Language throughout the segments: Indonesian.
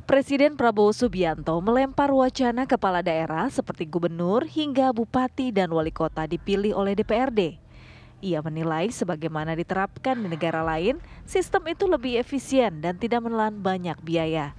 Presiden Prabowo Subianto melempar wacana kepala daerah seperti gubernur hingga bupati dan wali kota dipilih oleh DPRD. Ia menilai sebagaimana diterapkan di negara lain, sistem itu lebih efisien dan tidak menelan banyak biaya.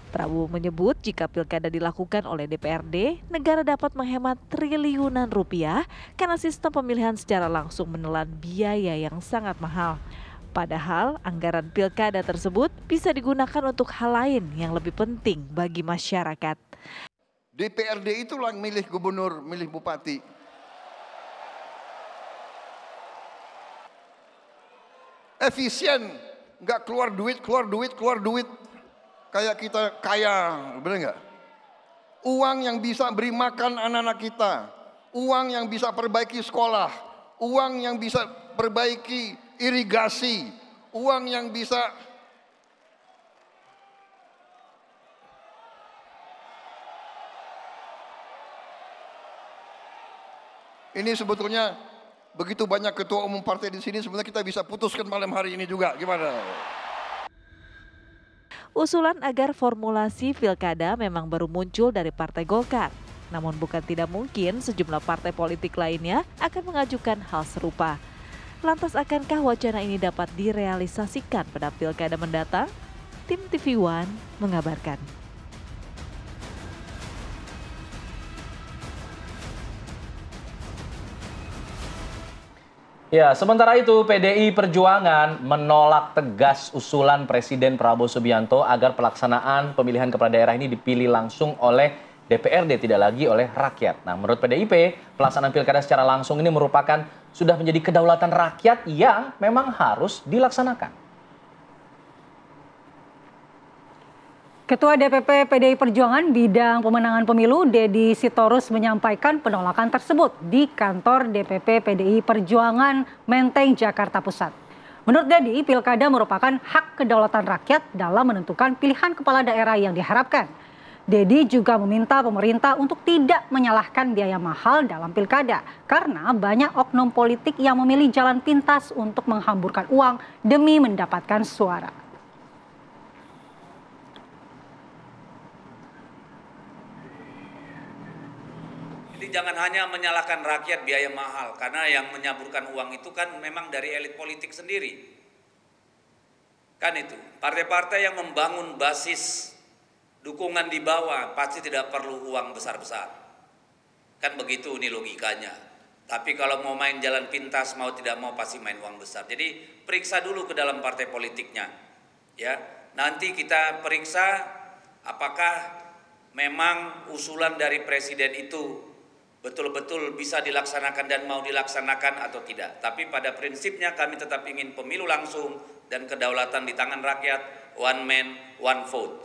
Prabowo menyebut jika pilkada dilakukan oleh DPRD, negara dapat menghemat triliunan rupiah karena sistem pemilihan secara langsung menelan biaya yang sangat mahal. Padahal anggaran pilkada tersebut bisa digunakan untuk hal lain yang lebih penting bagi masyarakat. DPRD itulah yang milih gubernur, milih bupati. Efisien, nggak keluar duit. Kayak kita kaya, bener nggak? Uang yang bisa beri makan anak-anak kita, uang yang bisa perbaiki sekolah, uang yang bisa perbaiki irigasi, uang yang bisa ini sebetulnya begitu banyak ketua umum partai di sini, sebenarnya kita bisa putuskan malam hari ini juga. Gimana? Usulan agar formulasi pilkada memang baru muncul dari Partai Golkar. Namun bukan tidak mungkin sejumlah partai politik lainnya akan mengajukan hal serupa. Lantas akankah wacana ini dapat direalisasikan pada pilkada mendatang? Tim TV One mengabarkan. Ya, sementara itu PDI Perjuangan menolak tegas usulan Presiden Prabowo Subianto agar pelaksanaan pemilihan kepala daerah ini dipilih langsung oleh DPRD, tidak lagi oleh rakyat. Nah, menurut PDIP, pelaksanaan pilkada secara langsung ini merupakan sudah menjadi kedaulatan rakyat yang memang harus dilaksanakan. Ketua DPP PDI Perjuangan bidang pemenangan pemilu Dedi Sitorus menyampaikan penolakan tersebut di kantor DPP PDI Perjuangan Menteng, Jakarta Pusat. Menurut Dedi, pilkada merupakan hak kedaulatan rakyat dalam menentukan pilihan kepala daerah yang diharapkan. Dedi juga meminta pemerintah untuk tidak menyalahkan biaya mahal dalam pilkada karena banyak oknum politik yang memilih jalan pintas untuk menghamburkan uang demi mendapatkan suara. Jadi jangan hanya menyalahkan rakyat biaya mahal, karena yang menyaburkan uang itu kan memang dari elit politik sendiri. Kan itu, partai-partai yang membangun basis dukungan di bawah pasti tidak perlu uang besar-besar. Kan begitu ini logikanya. Tapi kalau mau main jalan pintas, mau tidak mau pasti main uang besar. Jadi periksa dulu ke dalam partai politiknya. Ya, nanti kita periksa apakah memang usulan dari presiden itu betul-betul bisa dilaksanakan dan mau dilaksanakan atau tidak. Tapi pada prinsipnya kami tetap ingin pemilu langsung dan kedaulatan di tangan rakyat, one man, one vote.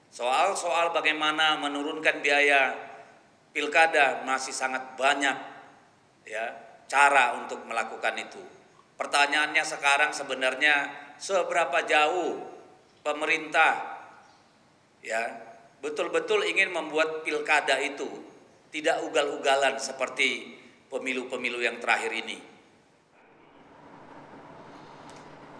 Soal bagaimana menurunkan biaya pilkada masih sangat banyak ya cara untuk melakukan itu. Pertanyaannya sekarang sebenarnya seberapa jauh pemerintah ya betul-betul ingin membuat pilkada itu tidak ugal-ugalan seperti pemilu-pemilu yang terakhir ini.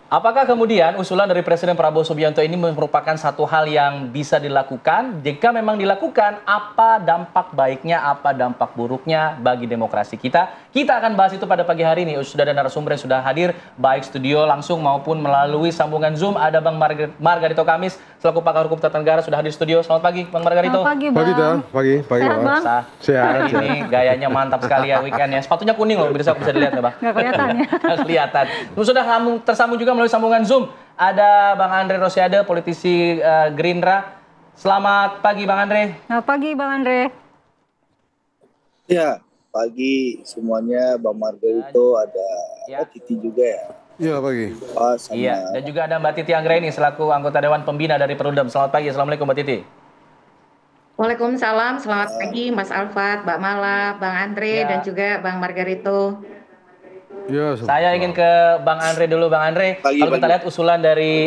Apakah kemudian usulan dari Presiden Prabowo Subianto ini merupakan satu hal yang bisa dilakukan? Jika memang dilakukan, apa dampak baiknya, apa dampak buruknya bagi demokrasi kita? Kita akan bahas itu pada pagi hari ini. Sudah ada narasumber yang sudah hadir, baik studio langsung maupun melalui sambungan Zoom. Ada Bang Margarito Kamis, selaku pakar hukum tata negara, sudah hadir di studio. Selamat pagi, Bang Margarito. Selamat pagi, Bang. Pagi, Sehat, Bang. Sehat. Ini gayanya mantap sekali ya weekendnya. Sepatunya kuning loh, bisa dilihat ya, Bang. Nggak kelihatan ya. Nggak kelihatan. Sudah tersambung juga melalui sambungan Zoom. Ada Bang Andre Rosiade, politisi Gerindra. Selamat pagi, Bang Andre. Selamat pagi, Bang Andre. Ya, pagi semuanya, Bang Margarito, ada Mbak Titi juga ya. Iya, pagi. Iya, dan juga ada Mbak Titi Anggraini selaku anggota Dewan Pembina dari Perludem. Selamat pagi, Assalamualaikum Mbak Titi. Waalaikumsalam, selamat pagi Mas Alfat, Mbak Mala, Bang Andre, dan juga Bang Margarito. Ya, Saya ingin ke Bang Andre dulu, Bang Andre. Kalau kita lihat usulan dari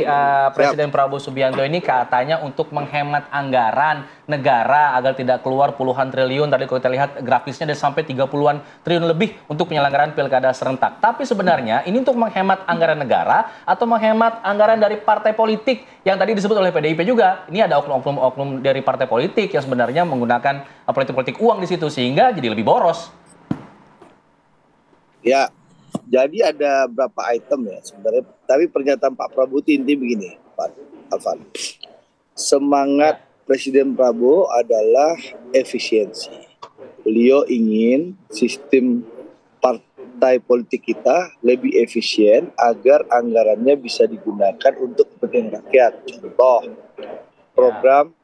Presiden Prabowo Subianto ini katanya untuk menghemat anggaran negara agar tidak keluar puluhan triliun. Tadi kalau kita lihat grafisnya ada sampai 30-an triliun lebih untuk penyelenggaraan pilkada serentak. Tapi sebenarnya ini untuk menghemat anggaran negara atau menghemat anggaran dari partai politik yang tadi disebut oleh PDIP juga. Ini ada oknum-oknum dari partai politik yang sebenarnya menggunakan politik uang di situ sehingga jadi lebih boros. Ya, jadi ada beberapa item ya sebenarnya. Tapi pernyataan Pak Prabowo inti begini, Pak Alvan. Semangat Presiden Prabowo adalah efisiensi. Beliau ingin sistem partai politik kita lebih efisien agar anggarannya bisa digunakan untuk kepentingan rakyat. Contoh, program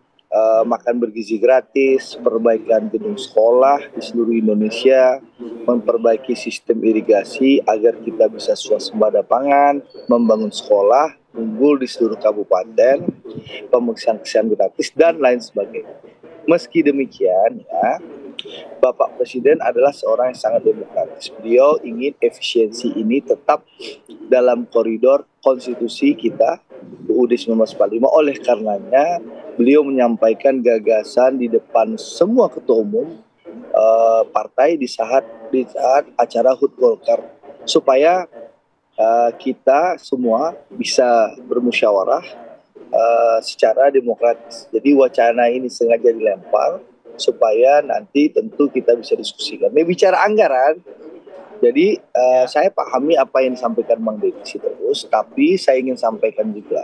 makan bergizi gratis, perbaikan gedung sekolah di seluruh Indonesia, memperbaiki sistem irigasi agar kita bisa swasembada pangan, membangun sekolah, unggul di seluruh kabupaten, pemeriksaan kesehatan gratis, dan lain sebagainya. Meski demikian, ya, Bapak Presiden adalah seorang yang sangat demokratis. Beliau ingin efisiensi ini tetap dalam koridor konstitusi kita, UUD 1945. Oleh karenanya, beliau menyampaikan gagasan di depan semua ketua umum partai di saat acara HUT Golkar supaya kita semua bisa bermusyawarah secara demokratis. Jadi wacana ini sengaja dilempar supaya nanti tentu kita bisa diskusikan. Ini bicara anggaran, jadi saya pahami apa yang disampaikan Bang Deddy terus, tapi saya ingin sampaikan juga,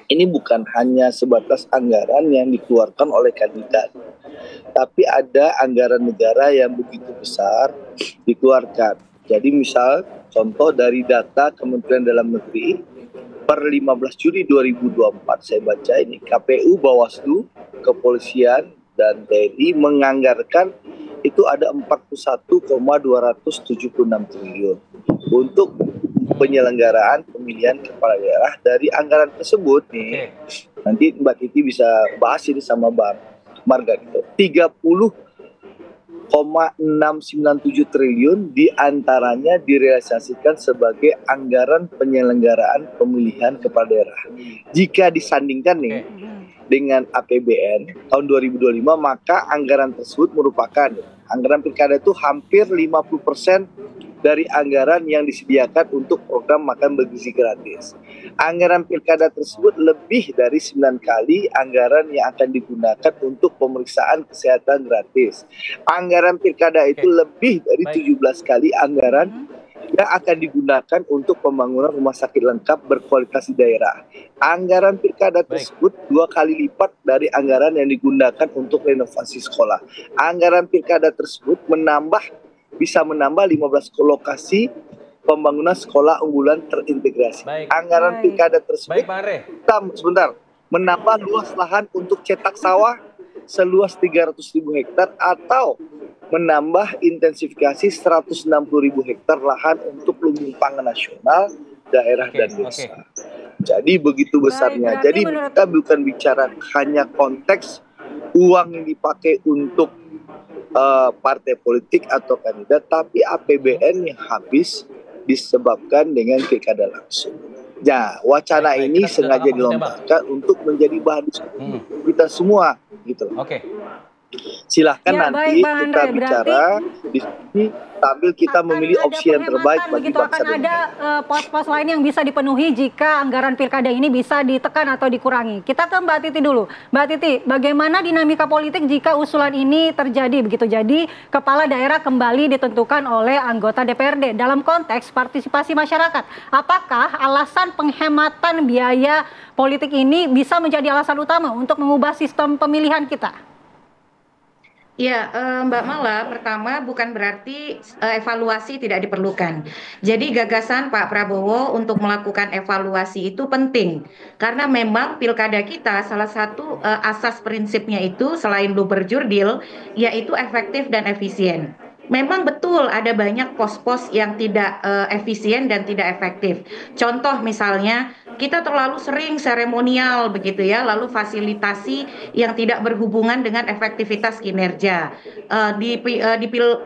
ini bukan hanya sebatas anggaran yang dikeluarkan oleh kandidat, tapi ada anggaran negara yang begitu besar dikeluarkan. Jadi misal contoh dari data Kementerian Dalam Negeri per 15 Juli 2024 saya baca ini, KPU, Bawaslu, Kepolisian, dan TNI menganggarkan itu ada 41,276 triliun untuk penyelenggaraan pemilihan kepala daerah. Dari anggaran tersebut nih, nanti Mbak Titi bisa bahas ini sama Bang Marga gitu. 30,697 triliun diantaranya direalisasikan sebagai anggaran penyelenggaraan pemilihan kepala daerah. Jika disandingkan nih dengan APBN tahun 2025, maka anggaran tersebut merupakan anggaran pilkada itu hampir 50% dari anggaran yang disediakan untuk program makan bergizi gratis. Anggaran pilkada tersebut lebih dari 9 kali anggaran yang akan digunakan untuk pemeriksaan kesehatan gratis. Anggaran pilkada itu lebih dari 17 kali anggaran yang akan digunakan untuk pembangunan rumah sakit lengkap berkualitas di daerah. Anggaran pilkada tersebut 2 kali lipat dari anggaran yang digunakan untuk renovasi sekolah. Anggaran pilkada tersebut bisa menambah 15 lokasi pembangunan sekolah unggulan terintegrasi. Anggaran pilkada tersebut menambah luas lahan untuk cetak sawah seluas 300.000 hektar atau menambah intensifikasi 160.000 hektar lahan untuk lumbung pangan nasional, daerah dan desa. Jadi begitu besarnya. Jadi kita bukan bicara hanya konteks uang yang dipakai untuk partai politik atau kandidat, tapi APBN yang habis disebabkan dengan pilkada langsung. Nah, wacana ini sengaja dilontarkan untuk menjadi bahan diskusi kita semua, gitu. Silahkan nanti kita bicara di sini sambil kita memilih opsi yang terbaik bagi bangsa dan negara. Ada pos-pos lain yang bisa dipenuhi jika anggaran pilkada ini bisa ditekan atau dikurangi. Kita ke Mbak Titi dulu. Mbak Titi, bagaimana dinamika politik jika usulan ini terjadi begitu? Jadi kepala daerah kembali ditentukan oleh anggota DPRD dalam konteks partisipasi masyarakat. Apakah alasan penghematan biaya politik ini bisa menjadi alasan utama untuk mengubah sistem pemilihan kita? Ya, Mbak Mala, pertama bukan berarti evaluasi tidak diperlukan. Jadi gagasan Pak Prabowo untuk melakukan evaluasi itu penting. Karena memang pilkada kita salah satu asas prinsipnya itu selain luber jurdil, yaitu efektif dan efisien. Memang betul ada banyak pos-pos yang tidak efisien dan tidak efektif. Contoh misalnya kita terlalu sering seremonial begitu ya, lalu fasilitasi yang tidak berhubungan dengan efektivitas kinerja. Di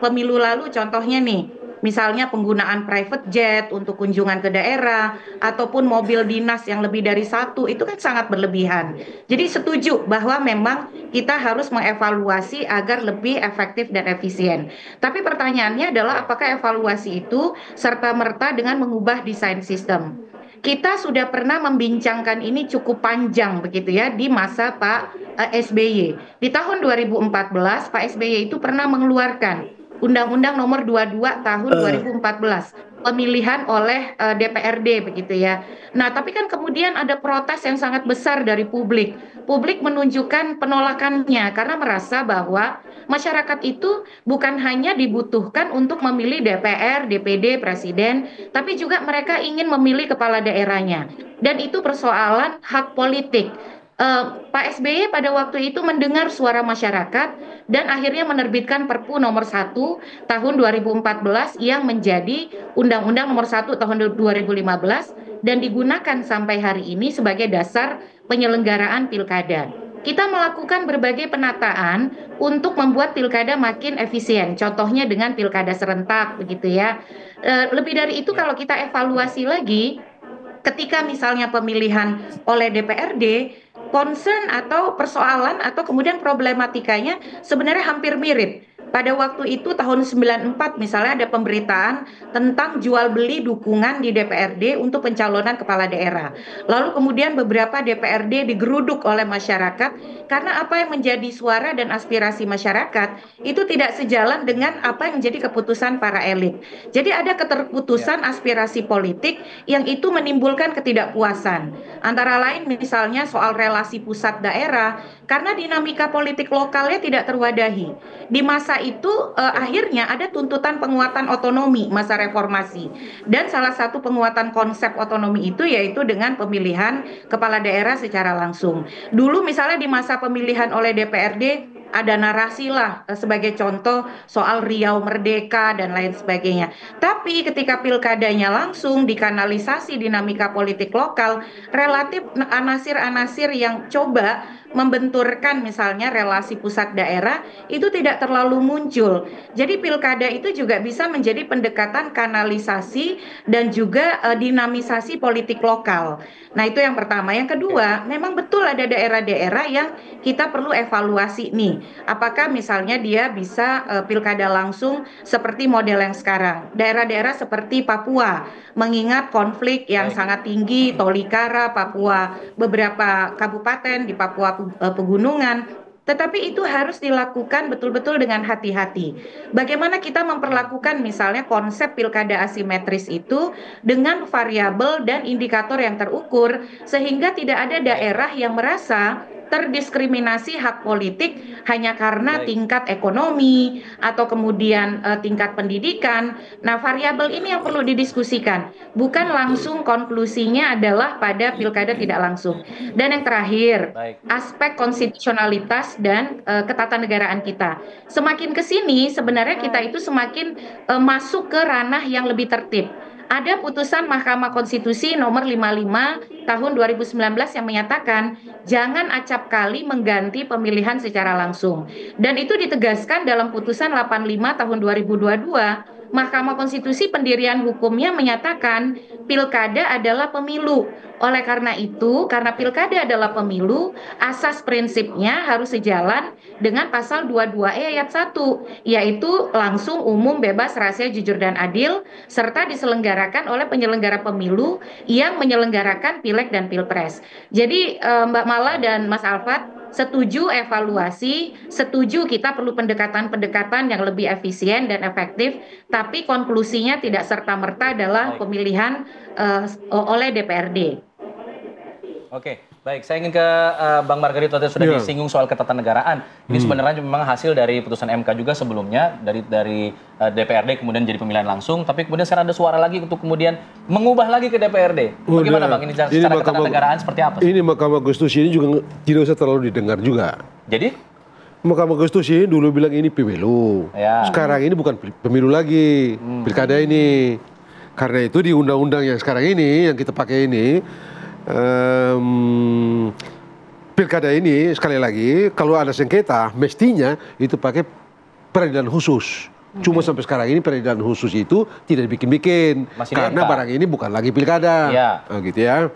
pemilu lalu contohnya nih, misalnya penggunaan private jet untuk kunjungan ke daerah, ataupun mobil dinas yang lebih dari satu, itu kan sangat berlebihan. Jadi setuju bahwa memang kita harus mengevaluasi agar lebih efektif dan efisien. Tapi pertanyaannya adalah apakah evaluasi itu serta-merta dengan mengubah desain sistem? Kita sudah pernah membincangkan ini cukup panjang begitu ya di masa Pak SBY. Di tahun 2014 Pak SBY itu pernah mengeluarkan Undang-Undang Nomor 22 Tahun 2014 pemilihan oleh DPRD begitu ya. Nah, tapi kan kemudian ada protes yang sangat besar dari publik. Publik menunjukkan penolakannya karena merasa bahwa masyarakat itu bukan hanya dibutuhkan untuk memilih DPR, DPD, presiden, tapi juga mereka ingin memilih kepala daerahnya. Dan itu persoalan hak politik. Pak SBY pada waktu itu mendengar suara masyarakat dan akhirnya menerbitkan Perpu nomor 1 tahun 2014 yang menjadi Undang-Undang nomor 1 tahun 2015 dan digunakan sampai hari ini sebagai dasar penyelenggaraan pilkada. Kita melakukan berbagai penataan untuk membuat pilkada makin efisien. Contohnya dengan pilkada serentak begitu ya. Lebih dari itu kalau kita evaluasi lagi, ketika misalnya pemilihan oleh DPRD, concern atau persoalan atau kemudian problematikanya sebenarnya hampir mirip. Pada waktu itu tahun 94 misalnya ada pemberitaan tentang jual beli dukungan di DPRD untuk pencalonan kepala daerah. Lalu kemudian beberapa DPRD digeruduk oleh masyarakat karena apa yang menjadi suara dan aspirasi masyarakat itu tidak sejalan dengan apa yang menjadi keputusan para elit. Jadi ada keterputusan aspirasi politik yang itu menimbulkan ketidakpuasan. Antara lain misalnya soal relasi pusat daerah karena dinamika politik lokalnya tidak terwadahi. Di masa itu akhirnya ada tuntutan penguatan otonomi masa reformasi dan salah satu penguatan konsep otonomi itu yaitu dengan pemilihan kepala daerah secara langsung. Dulu misalnya di masa pemilihan oleh DPRD ada narasi lah sebagai contoh soal Riau Merdeka dan lain sebagainya. Tapi ketika pilkadanya langsung dikanalisasi dinamika politik lokal, relatif anasir-anasir yang coba membenturkan misalnya relasi pusat daerah itu tidak terlalu muncul. Jadi pilkada itu juga bisa menjadi pendekatan kanalisasi dan juga dinamisasi politik lokal. Nah, itu yang pertama. Yang kedua, memang betul ada daerah-daerah yang kita perlu evaluasi nih. Apakah misalnya dia bisa pilkada langsung seperti model yang sekarang. Daerah-daerah seperti Papua, mengingat konflik yang sangat tinggi, Tolikara, Papua, beberapa kabupaten di Papua pegunungan, tetapi itu harus dilakukan betul-betul dengan hati-hati. Bagaimana kita memperlakukan misalnya konsep pilkada asimetris itu dengan variabel dan indikator yang terukur sehingga tidak ada daerah yang merasa terdiskriminasi hak politik hanya karena tingkat ekonomi atau kemudian tingkat pendidikan. Nah, variabel ini yang perlu didiskusikan, bukan langsung konklusinya adalah pada pilkada tidak langsung. Dan yang terakhir, aspek konstitusionalitas dan ketatanegaraan kita. Semakin ke sini sebenarnya kita itu semakin masuk ke ranah yang lebih tertib. Ada putusan Mahkamah Konstitusi nomor 55 tahun 2019 yang menyatakan jangan acap kali mengganti pemilihan secara langsung. Dan itu ditegaskan dalam putusan 85 tahun 2022. Mahkamah Konstitusi pendirian hukumnya menyatakan pilkada adalah pemilu. Oleh karena itu, karena pilkada adalah pemilu, asas prinsipnya harus sejalan dengan pasal 22E ayat 1, yaitu langsung, umum, bebas, rahasia, jujur, dan adil, serta diselenggarakan oleh penyelenggara pemilu yang menyelenggarakan pileg dan pilpres. Jadi Mbak Mala dan Mas Alfat, setuju evaluasi, setuju kita perlu pendekatan-pendekatan yang lebih efisien dan efektif, tapi konklusinya tidak serta-merta adalah pemilihan oleh DPRD. Oke, baik. Saya ingin ke Bang Margarito, tadi sudah disinggung soal ketatanegaraan. Ini sebenarnya memang hasil dari putusan MK juga sebelumnya, dari DPRD kemudian jadi pemilihan langsung, tapi kemudian sekarang ada suara lagi untuk kemudian mengubah lagi ke DPRD. Bagaimana Bang, ini secara ketatanegaraan seperti apa? Ini Mahkamah Konstitusi ini juga tidak usah terlalu didengar juga. Jadi? Mahkamah Konstitusi dulu bilang ini pemilu. Ya. Sekarang ini bukan pemilu lagi, pilkada ini. Karena itu di undang-undang yang sekarang ini, yang kita pakai ini, pilkada ini sekali lagi kalau ada sengketa mestinya itu pakai peradilan khusus. Cuma sampai sekarang ini peradilan khusus itu tidak dibikin-bikin karena barang ini bukan lagi pilkada, gitu ya.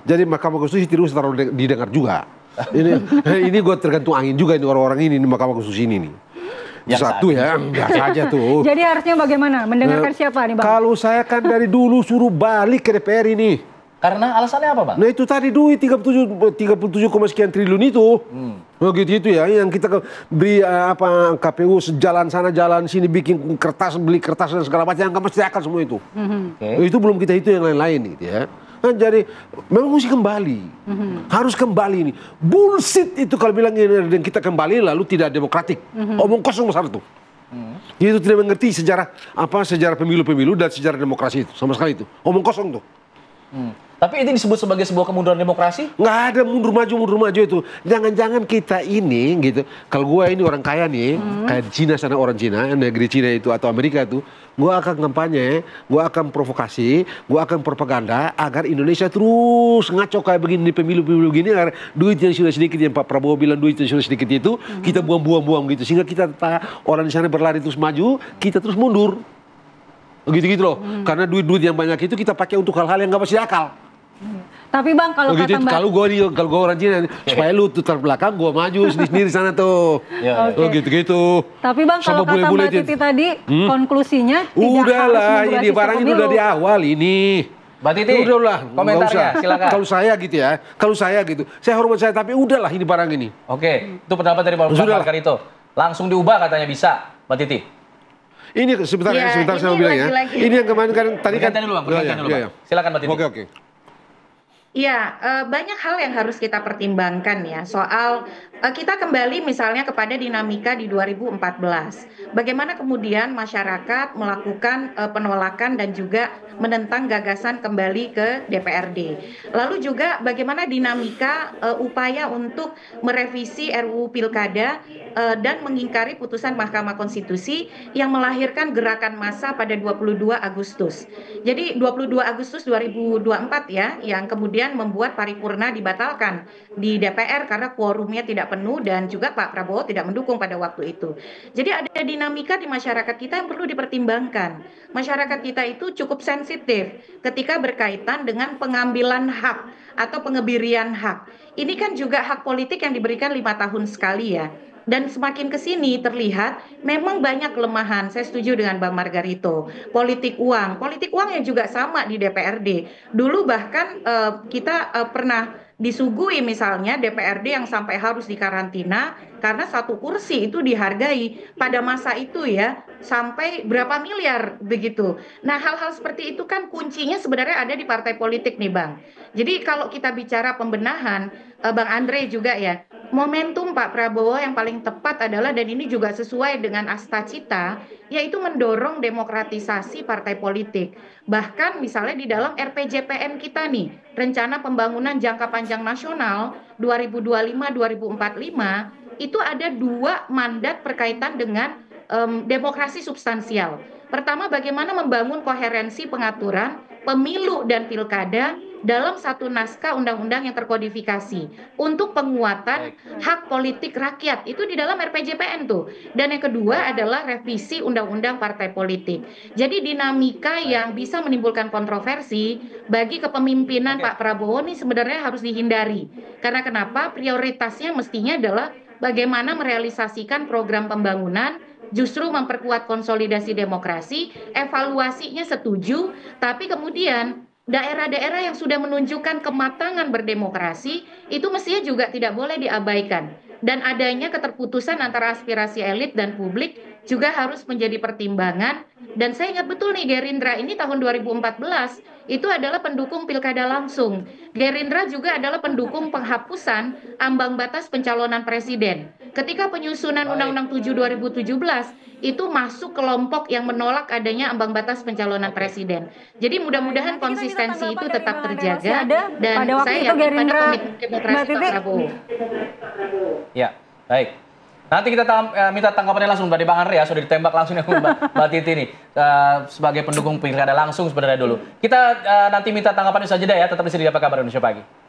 Jadi Mahkamah Konstitusi tidak usah terlalu didengar juga. Ini gue tergantung angin juga ini orang-orang ini Mahkamah Konstitusi ini nih. Satu ya, biasa aja tuh. Jadi harusnya bagaimana? Mendengarkan siapa nih Bang? Kalau saya kan dari dulu suruh balik ke DPR ini. Karena alasannya apa Bang? Nah itu tadi duit 37, sekian triliun itu. Begitu ya, yang kita beri KPU sejalan sana jalan sini bikin kertas, beli kertas dan segala macam yang mesti akan semua itu. Itu belum kita hitung yang lain-lain gitu ya. Nah, jadi memang mesti kembali, harus kembali ini. Bullshit itu kalau bilang dan kita kembali lalu tidak demokratik, omong kosong besar tuh. Itu tidak mengerti sejarah pemilu-pemilu dan sejarah demokrasi itu sama sekali itu, omong kosong tuh. Tapi ini disebut sebagai sebuah kemunduran demokrasi? Nggak ada mundur maju itu. Jangan-jangan kita ini gitu. Kalau gue ini orang kaya nih, kayak Cina sana orang Cina, negeri Cina itu atau Amerika itu, gue akan kampanye, gue akan provokasi, gue akan propaganda agar Indonesia terus ngaco kayak begini di pemilu-pemilu gini, agar duit yang sudah sedikit yang Pak Prabowo bilang duit yang sudah sedikit itu kita buang-buang gitu, sehingga kita orang di sana berlari terus maju, kita terus mundur. Gitu-gitu loh. Karena duit-duit yang banyak itu kita pakai untuk hal-hal yang nggak masih akal. Tapi Bang kalau kata Mbak, kalau gue orang Cina, supaya lu tuh terbelakang, gue maju sendiri sana tuh. Gitu-gitu. Tapi Bang kalau kata Mbak Titi tadi, konklusinya tidak udahlah, ini barang ini udah di awal ini. Mbak Titi, udahlah, komentarnya silakan. Kalau saya gitu ya, saya hormat saya, tapi udahlah ini barang ini. Oke, itu pendapat dari Pak Margarito. Langsung diubah katanya bisa, Mbak Titi. Ini sebentar saya mau bilang ya. Ini yang kemarin kan tadi kan. Silakan Mbak Titi. Oke. Ya, banyak hal yang harus kita pertimbangkan ya soal kita kembali misalnya kepada dinamika di 2014. Bagaimana kemudian masyarakat melakukan penolakan dan juga menentang gagasan kembali ke DPRD. Lalu juga bagaimana dinamika upaya untuk merevisi RUU Pilkada dan mengingkari putusan Mahkamah Konstitusi yang melahirkan gerakan massa pada 22 Agustus. Jadi 22 Agustus 2024 ya, yang kemudian membuat paripurna dibatalkan di DPR karena quorumnya tidak penuh dan juga Pak Prabowo tidak mendukung pada waktu itu. Jadi ada dinamika di masyarakat kita yang perlu dipertimbangkan. Masyarakat kita itu cukup sensitif ketika berkaitan dengan pengambilan hak atau pengebirian hak. Ini kan juga hak politik yang diberikan 5 tahun sekali ya. Dan semakin ke sini terlihat memang banyak kelemahan. Saya setuju dengan Bang Margarito. Politik uang yang juga sama di DPRD. Dulu bahkan kita pernah disuguhi misalnya DPRD yang sampai harus dikarantina karena satu kursi itu dihargai pada masa itu ya sampai berapa miliar begitu. Nah hal-hal seperti itu kan kuncinya sebenarnya ada di partai politik nih Bang. Jadi kalau kita bicara pembenahan, Bang Andre juga ya, momentum Pak Prabowo yang paling tepat adalah, dan ini juga sesuai dengan asta cita, yaitu mendorong demokratisasi partai politik. Bahkan misalnya di dalam RPJPN kita nih, Rencana Pembangunan Jangka Panjang Nasional 2025-2045, itu ada 2 mandat berkaitan dengan demokrasi substansial. Pertama, bagaimana membangun koherensi pengaturan pemilu dan pilkada dalam satu naskah undang-undang yang terkodifikasi untuk penguatan hak politik rakyat, itu di dalam RPJPN tuh. Dan yang kedua adalah revisi undang-undang partai politik. Jadi dinamika yang bisa menimbulkan kontroversi bagi kepemimpinan Pak Prabowo ini sebenarnya harus dihindari. Karena kenapa? Prioritasnya mestinya adalah bagaimana merealisasikan program pembangunan, justru memperkuat konsolidasi demokrasi, evaluasinya setuju, tapi kemudian daerah-daerah yang sudah menunjukkan kematangan berdemokrasi itu mestinya juga tidak boleh diabaikan. Dan adanya keterputusan antara aspirasi elit dan publik juga harus menjadi pertimbangan. Dan saya ingat betul nih, Gerindra ini tahun 2014 itu adalah pendukung pilkada langsung. Gerindra juga adalah pendukung penghapusan ambang batas pencalonan presiden. Ketika penyusunan Undang-Undang 7 2017 itu masuk kelompok yang menolak adanya ambang batas pencalonan presiden. Jadi mudah-mudahan konsistensi itu tetap terjaga dan saya yakin pada komitmen demokrasi Pak Prabowo. Ya, baik. Nanti kita minta tanggapannya langsung dari Bang Andre ya, sudah ditembak langsung ya Mbak Titi nih sebagai pendukung pilkada langsung sebenarnya dulu. Kita nanti minta tanggapannya saja ya, tetap di sini di Apa Kabar Indonesia Pagi.